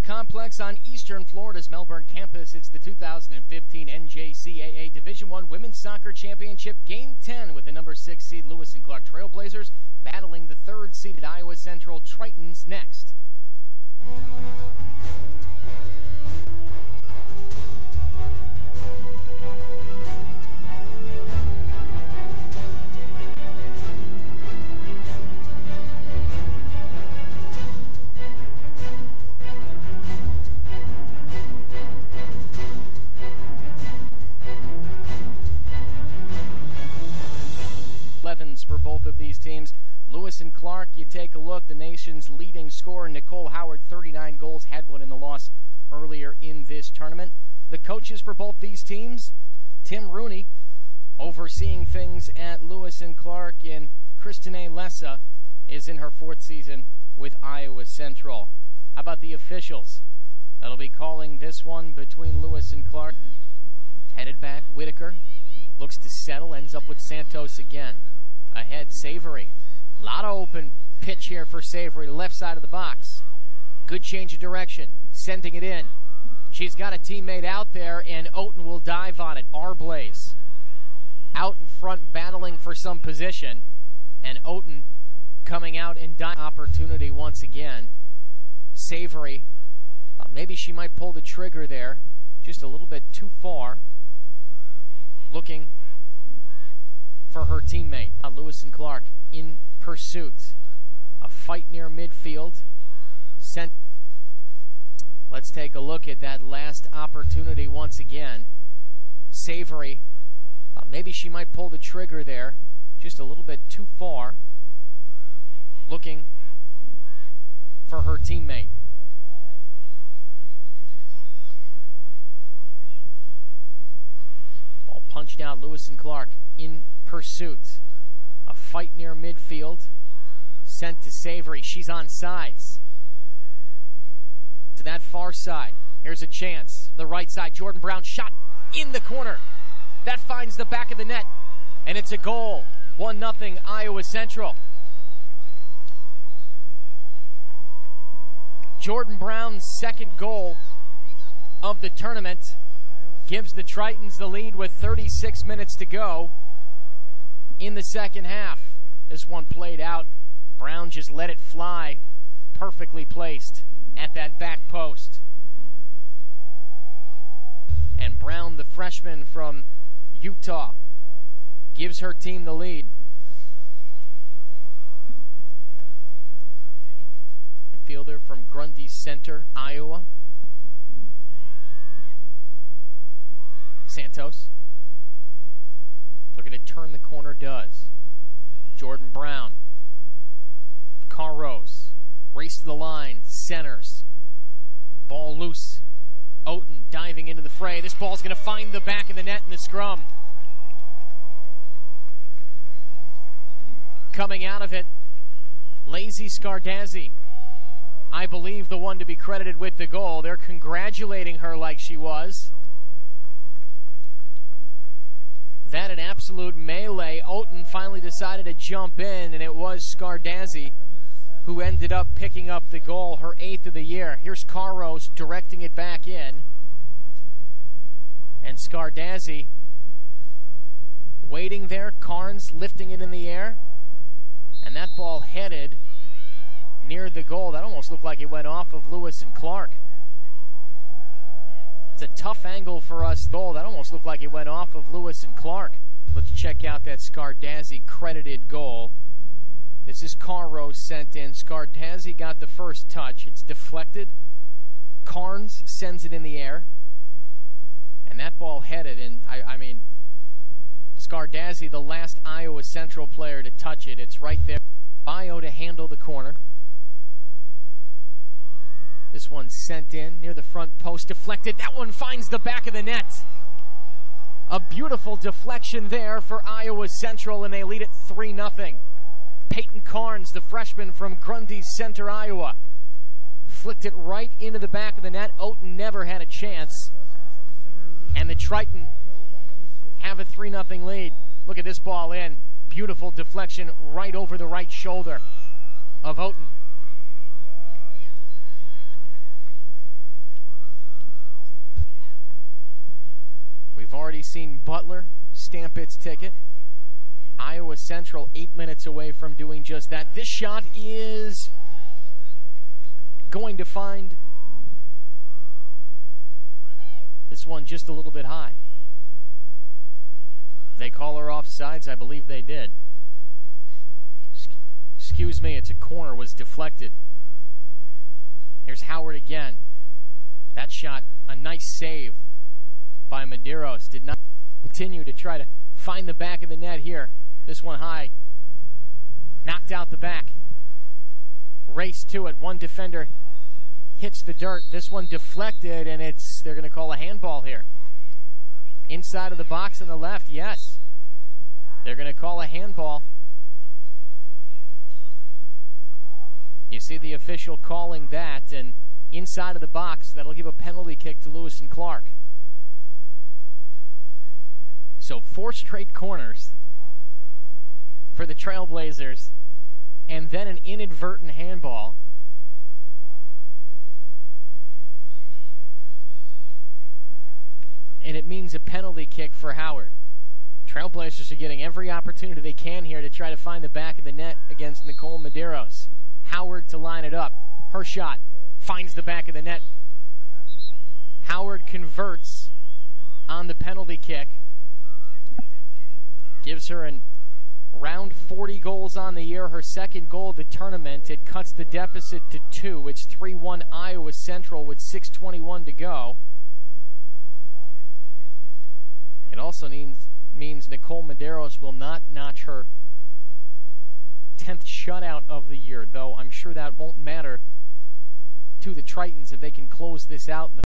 Complex on Eastern Florida's Melbourne campus. It's the 2015 NJCAA Division I Women's Soccer Championship Game 10 with the number 6 seed Lewis and Clark Trailblazers battling the 3rd seeded Iowa Central Tritons next. For both of these teams. Lewis and Clark, you take a look, the nation's leading scorer, Nicole Howard, 39 goals, had one in the loss earlier in this tournament. The coaches for both these teams, Tim Rooney, overseeing things at Lewis and Clark, and Kristine Lessa is in her 4th season with Iowa Central. How about the officials? That'll be calling this one between Lewis and Clark. Headed back, Whitaker looks to settle, ends up with Santos again. Ahead, Savory. A lot of open pitch here for Savory, left side of the box. Good change of direction, sending it in. She's got a teammate out there, and Oten will dive on it. Arblaze out in front, battling for some position, and Oten coming out and dive opportunity once again. Savory thought maybe she might pull the trigger there, just a little bit too far. Looking for her teammate. Lewis and Clark in pursuit. A fight near midfield. Let's take a look at that last opportunity once again. Savory thought maybe she might pull the trigger there, just a little bit too far. Looking for her teammate. Ball punched out. Lewis and Clark in pursuit. A fight near midfield. Sent to Savory. She's on sides. To that far side. Here's a chance. The right side. Jordan Brown shot in the corner. That finds the back of the net. And it's a goal. 1-0 Iowa Central. Jordan Brown's 2nd goal of the tournament gives the Tritons the lead with 36 minutes to go in the 2nd half. This one played out. Brown just let it fly. Perfectly placed at that back post. And Brown, the freshman from Utah, gives her team the lead. Fielder from Grundy Center, Iowa. Santos. Looking to turn the corner, does. Jordan Brown. Carros. Race to the line. Centers. Ball loose. Oten diving into the fray. This ball's going to find the back of the net in the scrum. Coming out of it, Lazy Scardazzi. I believe the one to be credited with the goal. They're congratulating her like she was. That an absolute melee. Oten finally decided to jump in, and it was Scardazzi who ended up picking up the goal, her 8th of the year. Here's Carros directing it back in. And Scardazzi waiting there. Carnes lifting it in the air. And that ball headed near the goal. That almost looked like it went off of Lewis and Clark. It's a tough angle for us, though. That almost looked like it went off of Lewis and Clark. Let's check out that Scardazzi credited goal. This is Carros sent in. Scardazzi got the first touch. It's deflected. Carnes sends it in the air. And that ball headed, and I mean, Scardazzi, the last Iowa Central player to touch it. It's right there. Bio to handle the corner. This one sent in near the front post, deflected. That one finds the back of the net. A beautiful deflection there for Iowa Central, and they lead it 3-0. Peyton Carnes, the freshman from Grundy Center, Iowa, flicked it right into the back of the net. Oten never had a chance. And the Triton have a 3-0 lead. Look at this ball in. Beautiful deflection right over the right shoulder of Oten. already seen Butler stamp its ticket. Iowa Central 8 minutes away from doing just that. This shot is going to find this one just a little bit high. They call her offsides? I believe they did. Excuse me, it's a corner, was deflected. Here's Howard again. That shot, a nice save by Medeiros. Did not continue to try to find the back of the net here. This one high. Knocked out the back. Race to it. One defender hits the dirt. This one deflected, and they're going to call a handball here. Inside of the box on the left, yes. They're going to call a handball. You see the official calling that, and inside of the box, that'll give a penalty kick to Lewis and Clark. So 4 straight corners for the Trailblazers, and then an inadvertent handball. And it means a penalty kick for Howard. Trailblazers are getting every opportunity they can here to try to find the back of the net against Nicole Medeiros. Howard to line it up. Her shot finds the back of the net. Howard converts on the penalty kick. Gives her around 40 goals on the year. Her second goal of the tournament. It cuts the deficit to 2. It's 3-1 Iowa Central with 6:21 to go. It also means Nicole Medeiros will not notch her 10th shutout of the year, though I'm sure that won't matter to the Tritons if they can close this out in the